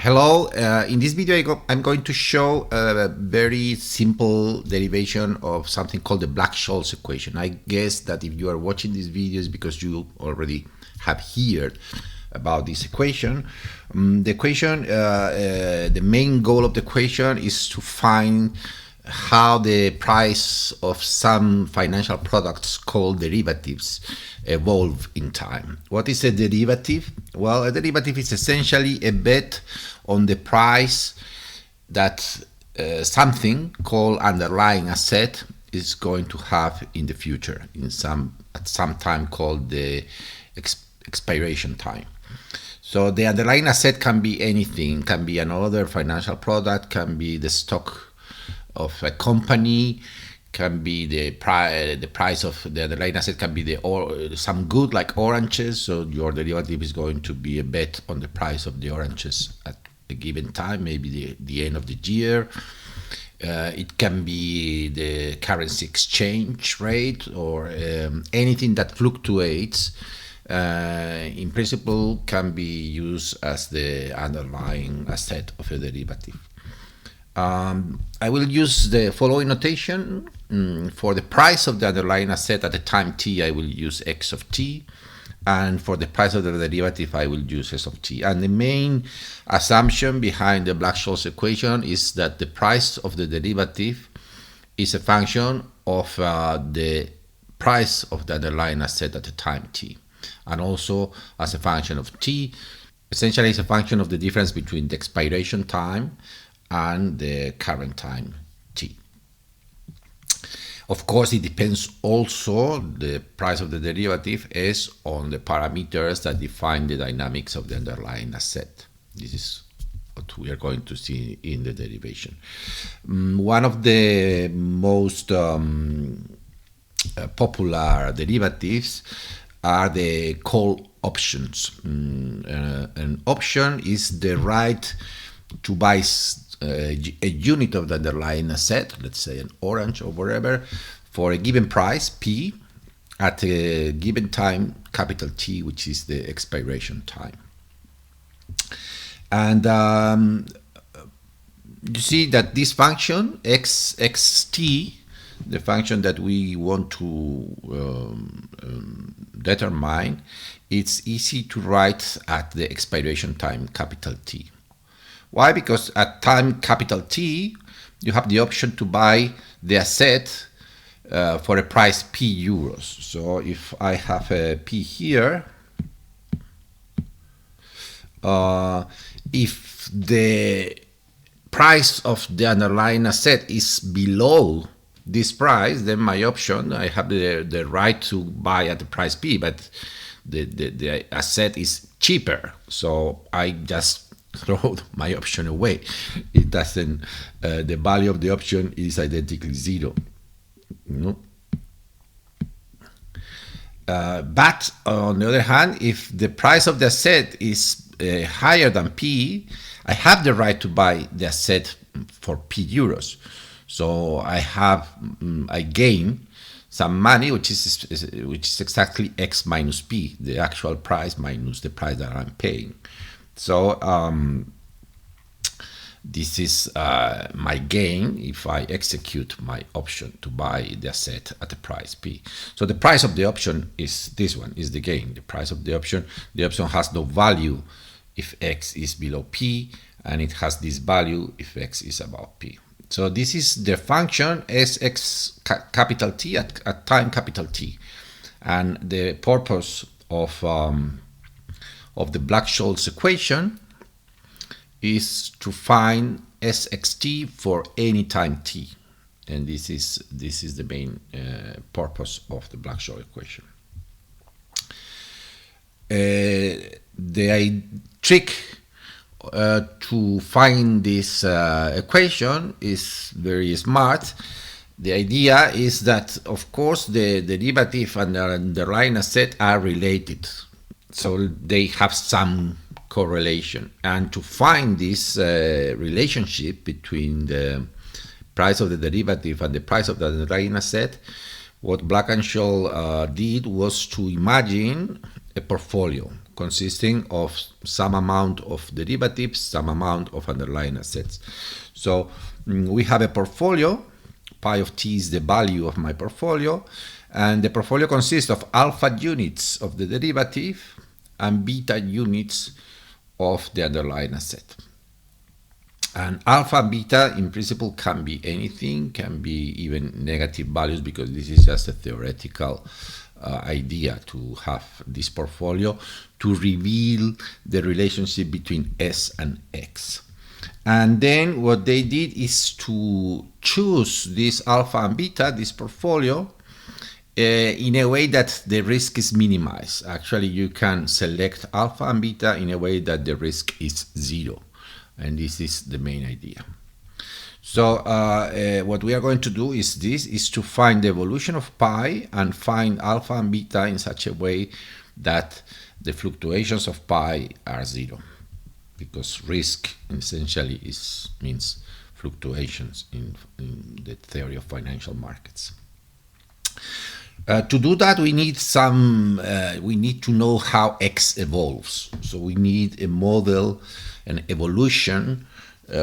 Hello, in this video I'm going to show a very simple derivation of something called the Black-Scholes equation. I guess that if you are watching this video is because you already have heard about this equation. The main goal of the equation is to find how the price of some financial products called derivatives evolve in time. What is a derivative? Well, a derivative is essentially a bet on the price that something called underlying asset is going to have in the future at some time called the expiration time. So the underlying asset can be anything, can be another financial product, can be the stock of a company, can be the price of the underlying asset, can be some good like oranges. So your derivative is going to be a bet on the price of the oranges at a given time, maybe the end of the year. It can be the currency exchange rate or anything that fluctuates. In principle, can be used as the underlying asset of a derivative. I will use the following notation. For the price of the underlying asset at the time t, I will use x of t, and for the price of the derivative, I will use s of t. And the main assumption behind the Black-Scholes equation is that the price of the derivative is a function of the price of the underlying asset at the time t, and also as a function of t. Essentially, it's a function of the difference between the expiration time and the current time t. Of course, it depends also, the price of the derivative is on the parameters that define the dynamics of the underlying asset. This is what we are going to see in the derivation. One of the most popular derivatives are the call options. An option is the right to buy a unit of the underlying asset, let's say an orange or whatever, for a given price, P, at a given time, capital T, which is the expiration time. And you see that this function, xt, the function that we want to determine, it's easy to write at the expiration time, capital T. Why? Because at time capital T, you have the option to buy the asset for a price P euros. So if I have a P here, if the price of the underlying asset is below this price, then my option, I have the right to buy at the price P, but the asset is cheaper. So I just throw my option away. It doesn't, the value of the option is identically zero. But on the other hand, if the price of the asset is higher than P, I have the right to buy the asset for P euros. So I gain some money, which is exactly x minus P, the actual price minus the price that I'm paying. So this is my gain if I execute my option to buy the asset at the price P. So the price of the option is this one, is the gain. The price of the option has no value if x is below P, and it has this value if x is above P. So this is the function as x capital T at time capital T. And the purpose of the Black-Scholes equation is to find sxt for any time t, and this is the main purpose of the Black-Scholes equation. The trick to find this equation is very smart. The idea is that, of course, the derivative and the underlying asset are related. So they have some correlation. And to find this relationship between the price of the derivative and the price of the underlying asset, what Black-Scholes did was to imagine a portfolio. consisting of some amount of derivatives, some amount of underlying assets. So we have a portfolio. Pi of t is the value of my portfolio, and the portfolio consists of alpha units of the derivative and beta units of the underlying asset. And alpha and beta in principle can be anything, can be even negative values, because this is just a theoretical idea to have this portfolio to reveal the relationship between S and X. And then what they did is to choose this alpha and beta, this portfolio, in a way that the risk is minimized. Actually, you can select alpha and beta in a way that the risk is zero. And this is the main idea. So what we are going to do is to find the evolution of pi and find alpha and beta in such a way that the fluctuations of pi are zero, because risk essentially means fluctuations in the theory of financial markets. To do that, we need to know how X evolves. So we need a model, an evolution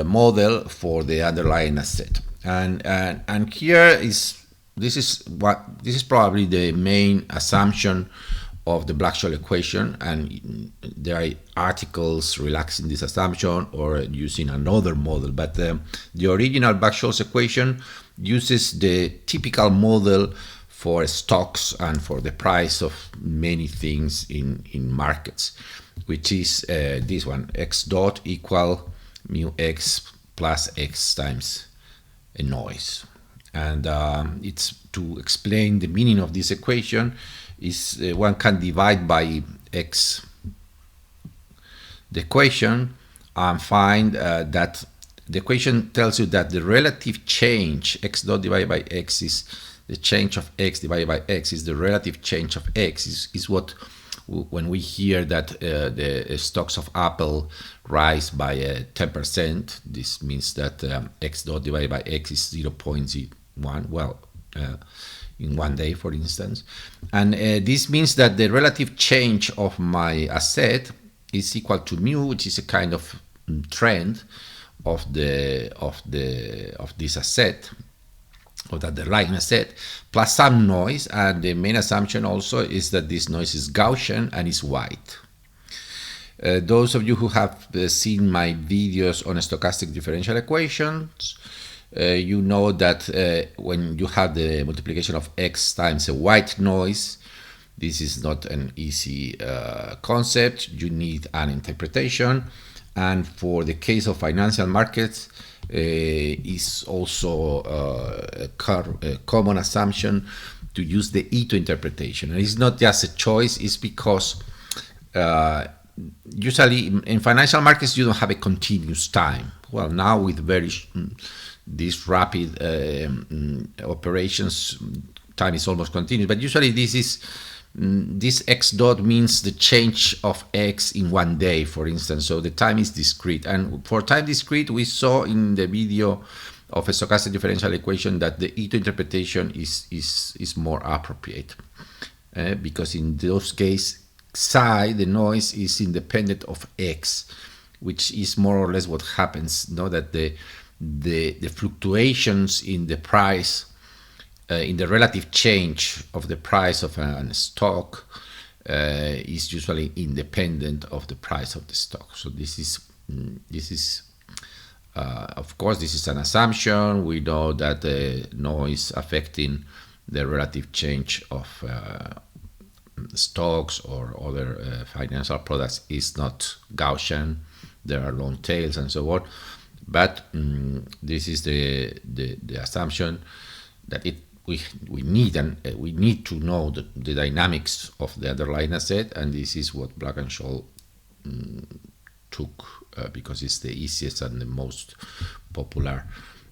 model for the underlying asset. And here this is probably the main assumption of the Black-Scholes equation, and there are articles relaxing this assumption or using another model, but the original Black-Scholes equation uses the typical model for stocks and for the price of many things in markets, which is this one: x dot equal mu x plus x times a noise. And it's to explain the meaning of this equation is one can divide by x the equation and find that the equation tells you that the relative change x dot divided by x is the change of x divided by x is the relative change of x is what, when we hear that the stocks of Apple rise by 10%, this means that x dot divided by x is 0.01, well, in one day, for instance. And this means that the relative change of my asset is equal to mu, which is a kind of trend of this asset, of the underlying asset, plus some noise. And the main assumption also is that this noise is Gaussian and is white. Those of you who have seen my videos on stochastic differential equations, you know that when you have the multiplication of x times a white noise, this is not an easy concept. You need an interpretation. And for the case of financial markets, is also a common assumption to use the Ito interpretation. And it's not just a choice, it's because usually in financial markets you don't have a continuous time. Well, now with these rapid operations, time is almost continuous, but usually this x dot means the change of x in one day, for instance, so the time is discrete. And for time discrete, we saw in the video of a stochastic differential equation that the Ito interpretation is more appropriate, because in those cases, psi, the noise, is independent of x, which is more or less what happens, that the fluctuations in the price, in the relative change of the price of a stock, is usually independent of the price of the stock. So this is of course, this is an assumption. We know that the noise affecting the relative change of stocks or other financial products is not Gaussian. There are long tails and so on. But this is the assumption that we need to know the dynamics of the underlying asset, and this is what Black-Scholes took because it's the easiest and the most popular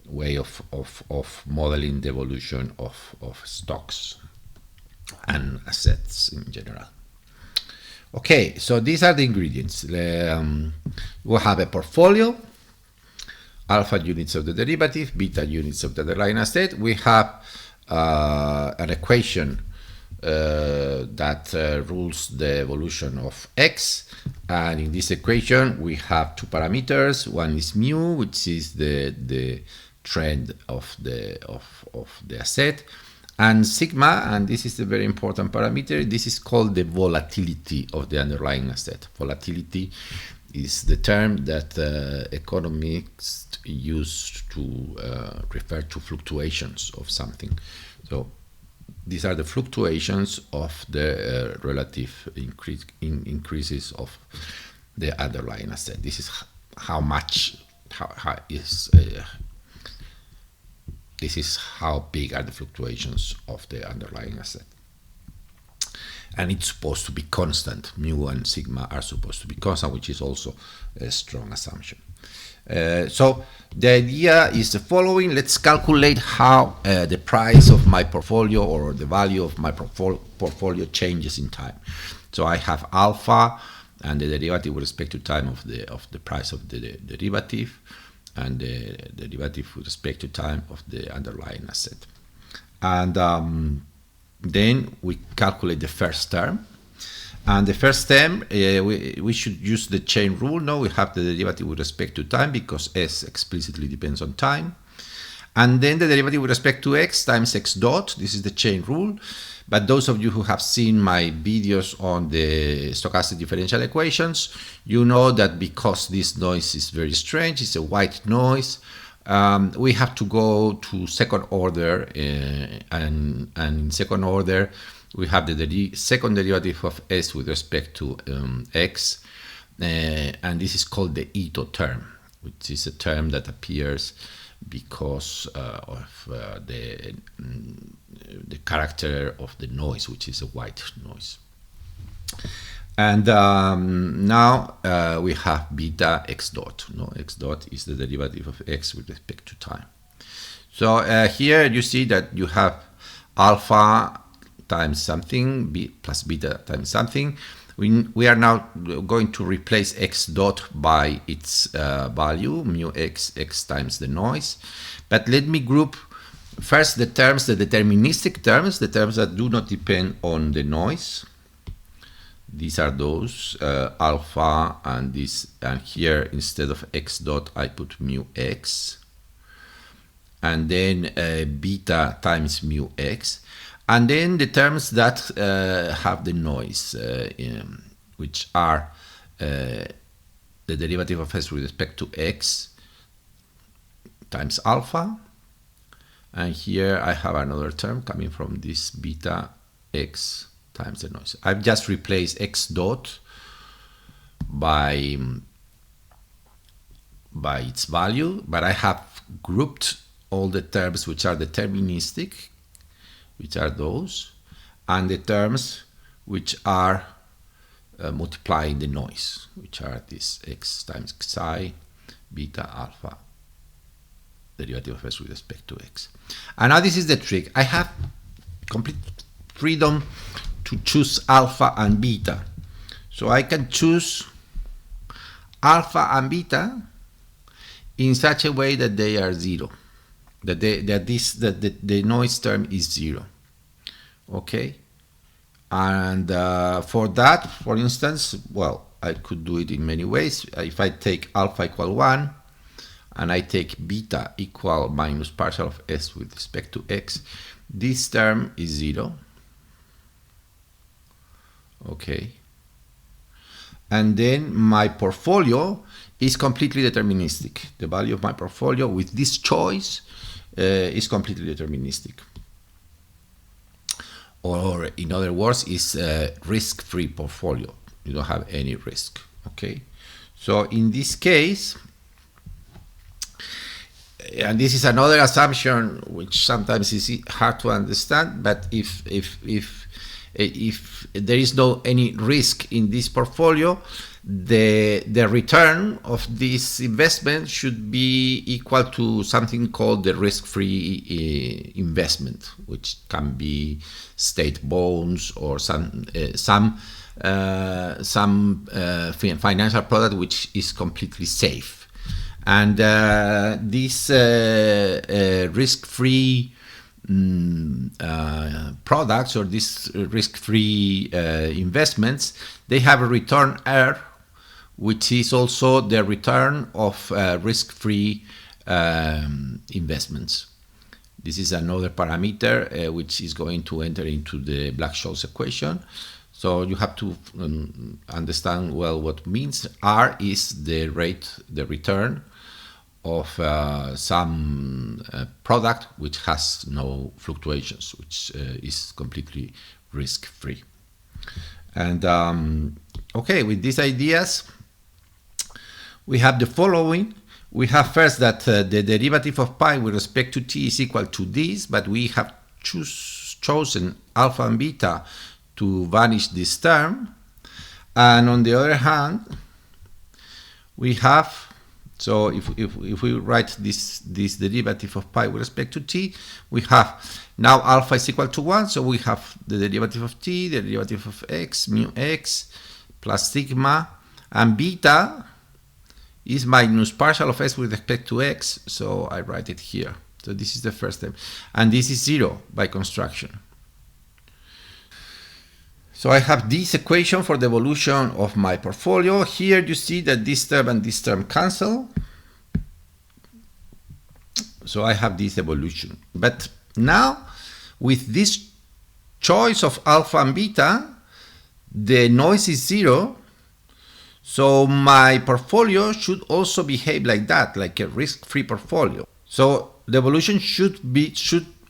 way of modeling the evolution of stocks and assets in general. Okay, so these are the ingredients. We'll have a portfolio, alpha units of the derivative, beta units of the underlying asset. We have an equation that rules the evolution of x. And in this equation, we have two parameters. One is mu, which is the trend of the asset, and sigma, and this is a very important parameter. This is called the volatility of the underlying asset. Volatility is the term that economists use to refer to fluctuations of something. So these are the fluctuations of the relative increases of the underlying asset. This is how much, this is how big are the fluctuations of the underlying asset. And it's supposed to be constant. Mu and sigma are supposed to be constant, which is also a strong assumption. So the idea is the following. Let's calculate how the price of my portfolio or the value of my portfolio changes in time. So I have alpha and the derivative with respect to time of the price of the derivative, and the derivative with respect to time of the underlying asset. And then we calculate the first term. And the first term, we should use the chain rule. Now we have the derivative with respect to time because S explicitly depends on time. And then the derivative with respect to x times x dot. This is the chain rule. But those of you who have seen my videos on the stochastic differential equations, you know that because this noise is very strange, it's a white noise, we have to go to second order, and in second order, we have the second derivative of s with respect to x, and this is called the Ito term, which is a term that appears because of the character of the noise, which is a white noise. And now we have beta x dot. No, x dot is the derivative of x with respect to time. So here you see that you have alpha times something, b plus beta times something. We are now going to replace x dot by its value, mu x, x times the noise. But let me group first the terms, the deterministic terms, the terms that do not depend on the noise. These are those, alpha and this, and here instead of x dot I put mu x. And then beta times mu x. And then the terms that have the noise, which are the derivative of s with respect to x times alpha. And here I have another term coming from this beta x times the noise. I've just replaced x dot by its value, but I have grouped all the terms which are deterministic, which are those, and the terms which are multiplying the noise, which are this x times xi, beta alpha, derivative of s with respect to x. And now this is the trick. I have complete freedom to choose alpha and beta. So I can choose alpha and beta in such a way that they are zero, that the noise term is zero. Okay, and for that, for instance, well, I could do it in many ways. If I take alpha equal 1 and I take beta equal minus partial of s with respect to x, this term is 0. Okay, and then my portfolio is completely deterministic. The value of my portfolio with this choice is completely deterministic. Or in other words, is a risk-free portfolio. You don't have any risk. Okay, so in this case, and this is another assumption which sometimes is hard to understand, but if there is no any risk in this portfolio, the return of this investment should be equal to something called the risk-free investment, which can be state bonds or some financial product which is completely safe. And this risk-free products or these risk-free investments, they have a return R, which is also the return of risk-free investments. This is another parameter which is going to enter into the Black-Scholes equation. So you have to understand well what means. R is the rate, the return of some product which has no fluctuations, which is completely risk-free. And okay, with these ideas, we have the following. We have first that the derivative of pi with respect to t is equal to this, but we have chosen alpha and beta to vanish this term. And on the other hand, we have, so if we write this derivative of pi with respect to t, we have now alpha is equal to 1, so we have the derivative of t, the derivative of x, mu x, plus sigma, and beta is minus partial of s with respect to x, so I write it here. So this is the first term, and this is 0 by construction. So I have this equation for the evolution of my portfolio. Here you see that this term and this term cancel. So I have this evolution. But now, with this choice of alpha and beta, the noise is 0. So my portfolio should also behave like that, like a risk-free portfolio. So the evolution should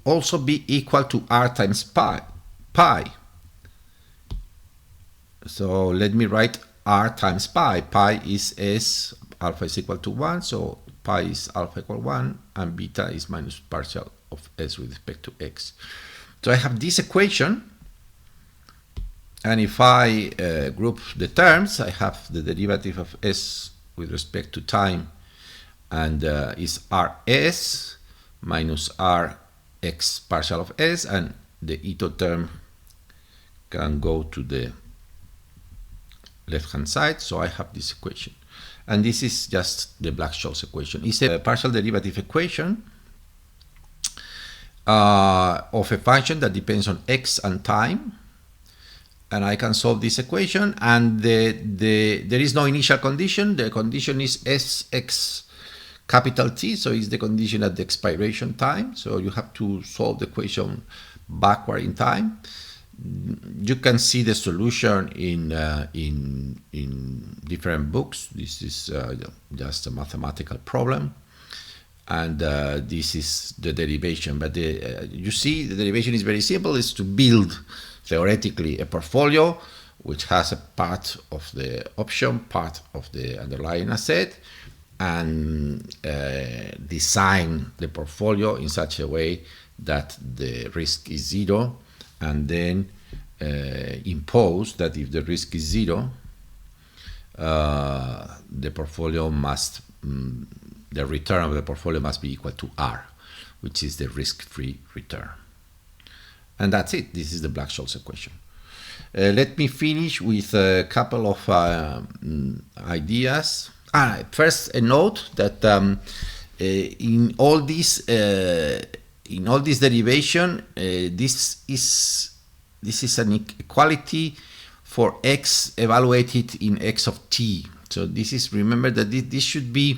also be equal to r times pi. So let me write r times pi. Pi is s, alpha is equal to 1, so pi is alpha equal 1, and beta is minus partial of s with respect to x. So I have this equation. And if I group the terms, I have the derivative of s with respect to time, and is rs minus rx partial of s, and the ito term can go to the left-hand side. So I have this equation. And this is just the Black-Scholes equation. It's a partial derivative equation of a function that depends on x and time. And I can solve this equation, and there is no initial condition. The condition is Sx capital T, so it's the condition at the expiration time. So you have to solve the equation backward in time. You can see the solution in different books. This is just a mathematical problem, and this is the derivation. But you see, the derivation is very simple. It's to build theoretically a portfolio which has a part of the option, part of the underlying asset, and design the portfolio in such a way that the risk is 0, and then impose that if the risk is 0, the portfolio must, the return of the portfolio must be equal to R, which is the risk-free return. And that's it. This is the Black-Scholes equation. Let me finish with a couple of ideas. First, a note that in all this derivation, this is an equality for x evaluated in x of t. So this is, remember that this should be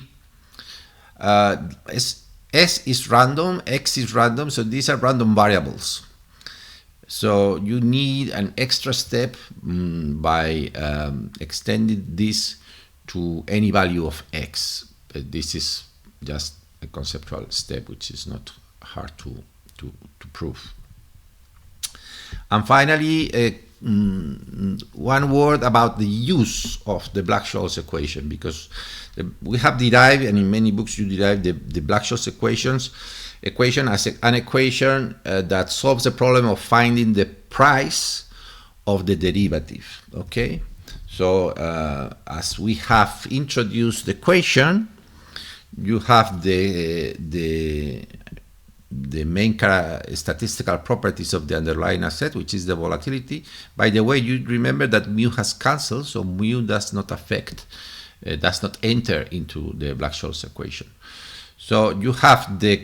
s is random, x is random, so these are random variables. So you need an extra step by extending this to any value of x. This is just a conceptual step which is not hard to prove. And finally, one word about the use of the Black-Scholes equation, because we have derived, and in many books you derive the Black-Scholes equation as an equation that solves the problem of finding the price of the derivative. Okay, so as we have introduced the equation, you have the main statistical properties of the underlying asset, which is the volatility. By the way, you remember that mu has cancelled, so mu does not affect, does not enter into the Black-Scholes equation. So you have the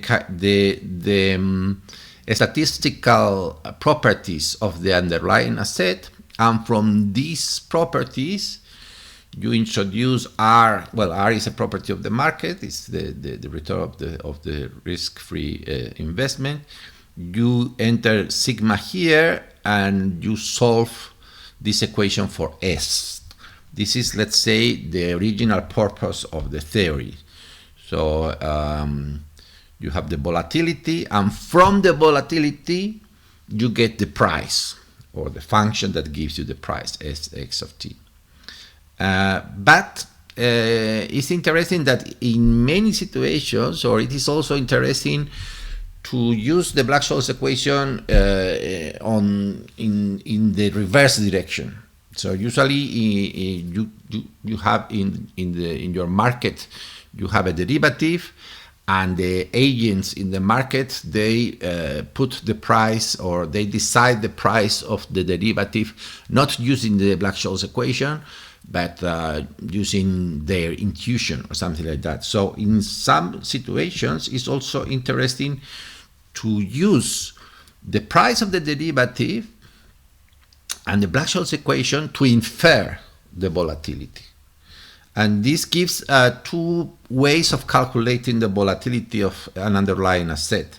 statistical properties of the underlying asset, and from these properties you introduce R. Well, R is a property of the market. It's the return of the risk-free investment. You enter sigma here, and you solve this equation for S. This is, let's say, the original purpose of the theory. So you have the volatility, and from the volatility you get the price, or the function that gives you the price, Sx of t. But it's interesting that in many situations, or it is also interesting to use the Black-Scholes equation in the reverse direction. So usually you have in your market, you have a derivative, and the agents in the market, they put the price, or they decide the price of the derivative, not using the Black-Scholes equation, but using their intuition or something like that. So in some situations, it's also interesting to use the price of the derivative and the Black-Scholes equation to infer the volatility. And this gives two ways of calculating the volatility of an underlying asset.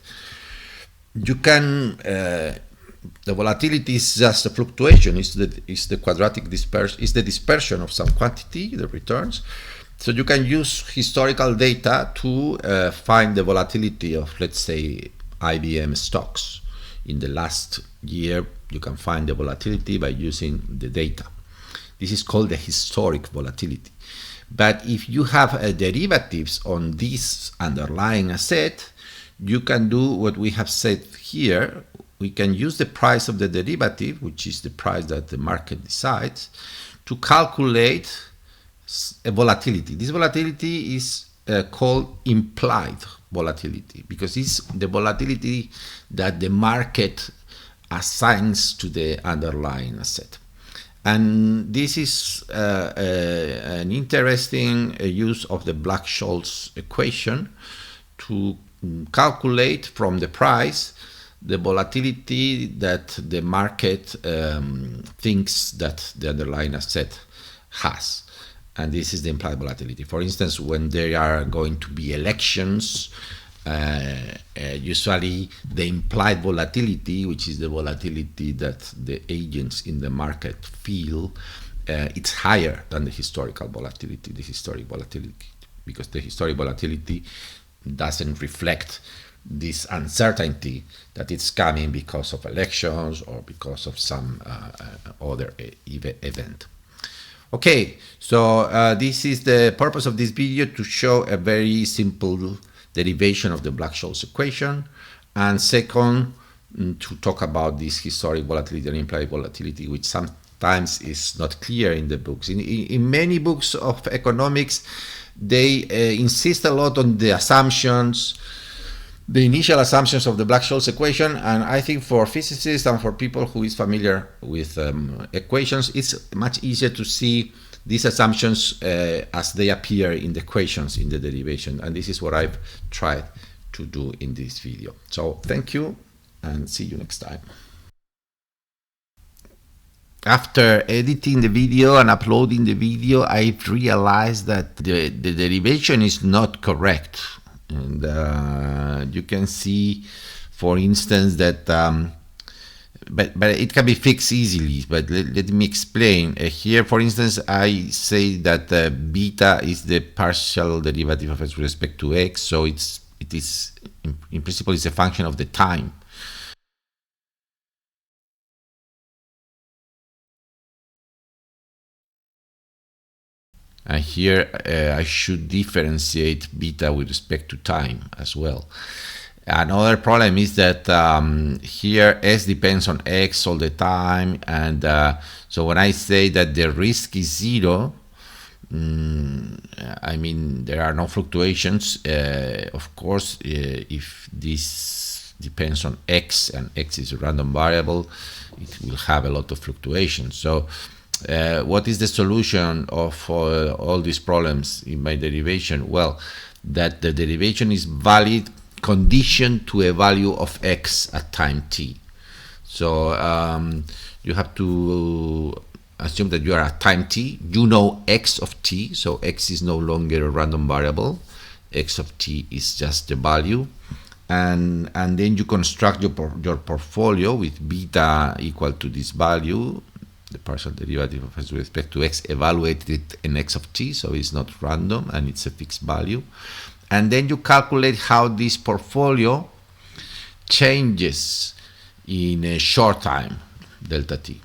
You can, the volatility is just a fluctuation, it's the quadratic dispersion, it's the dispersion of some quantity, the returns. So you can use historical data to find the volatility of, let's say, IBM stocks. In the last year, you can find the volatility by using the data. This is called the historic volatility. But if you have derivatives on this underlying asset, you can do what we have said here. We can use the price of the derivative, which is the price that the market decides, to calculate a volatility. This volatility is called implied volatility, because it's the volatility that the market assigns to the underlying asset. And this is an interesting use of the Black-Scholes equation to calculate from the price the volatility that the market thinks that the underlying asset has. And this is the implied volatility. For instance, when there are going to be elections, usually the implied volatility, which is the volatility that the agents in the market feel, it's higher than the historical volatility, because the historic volatility doesn't reflect this uncertainty that it's coming because of elections or because of some other event. Okay, so this is the purpose of this video, to show a very simple derivation of the Black-Scholes equation, and second, to talk about this historic volatility and implied volatility, which sometimes is not clear in the books. In many books of economics, they insist a lot on the assumptions, the initial assumptions of the Black-Scholes equation, and I think for physicists and for people who is familiar with equations, it's much easier to see these assumptions as they appear in the equations in the derivation, and this is what I've tried to do in this video. So thank you, and see you next time. After editing the video and uploading the video, I've realized that the derivation is not correct. And you can see, for instance, that but it can be fixed easily. But let me explain. Here, for instance, I say that beta is the partial derivative of x with respect to x, so it is in principle it's a function of the time. And here I should differentiate beta with respect to time as well. Another problem is that here s depends on x all the time, and so when I say that the risk is zero, I mean there are no fluctuations. Of course, if this depends on x and x is a random variable, it will have a lot of fluctuations. So what is the solution of all these problems in my derivation? Well, that the derivation is valid conditioned to a value of x at time t. So you have to assume that you are at time t. You know x of t, so x is no longer a random variable. X of t is just the value, and then you construct your portfolio with beta equal to this value, the partial derivative of x with respect to x evaluated in x of t, so it's not random and it's a fixed value. And then you calculate how this portfolio changes in a short time, delta t,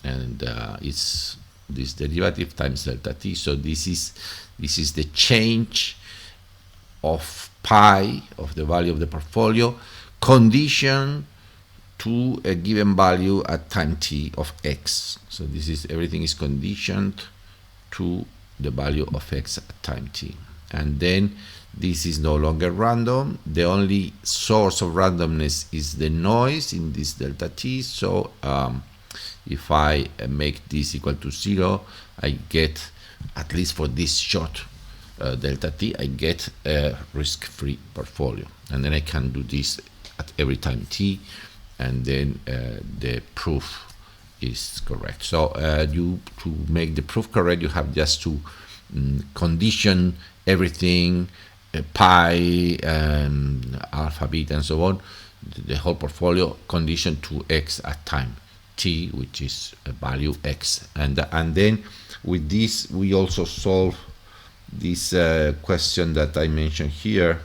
and it's this derivative times delta t. So this is the change of pi of the value of the portfolio conditioned to a given value at time t of x. So this is, everything is conditioned to the value of x at time t, and then this is no longer random. The only source of randomness is the noise in this delta t. So if I make this equal to 0, I get, at least for this short delta t, I get a risk-free portfolio, and then I can do this at every time t, and then the proof is correct. So to make the proof correct, you have just to condition everything, pi and alpha, beta, and so on, the whole portfolio conditioned to x at time t, which is a value x, and then with this we also solve this question that I mentioned here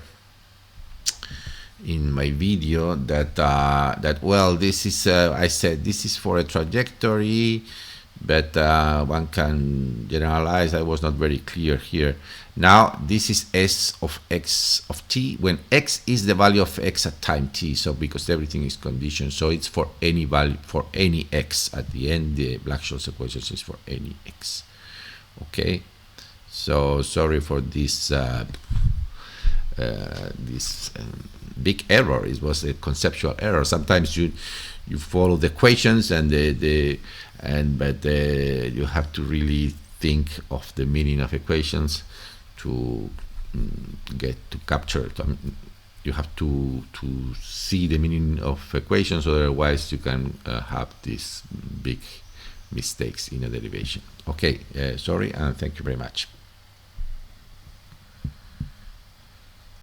in my video, that well, this is I said this is for a trajectory, but one can generalize. I was not very clear here. Now this is s of x of t when x is the value of x at time t, so because everything is conditioned, so it's for any value, for any x at the end. The Black-Scholes equation is for any x. Okay, so sorry for this big error. It was a conceptual error. Sometimes you follow the equations and but you have to really think of the meaning of equations to get to capture it. You have to see the meaning of equations, otherwise you can have these big mistakes in a derivation. Okay, sorry, and thank you very much.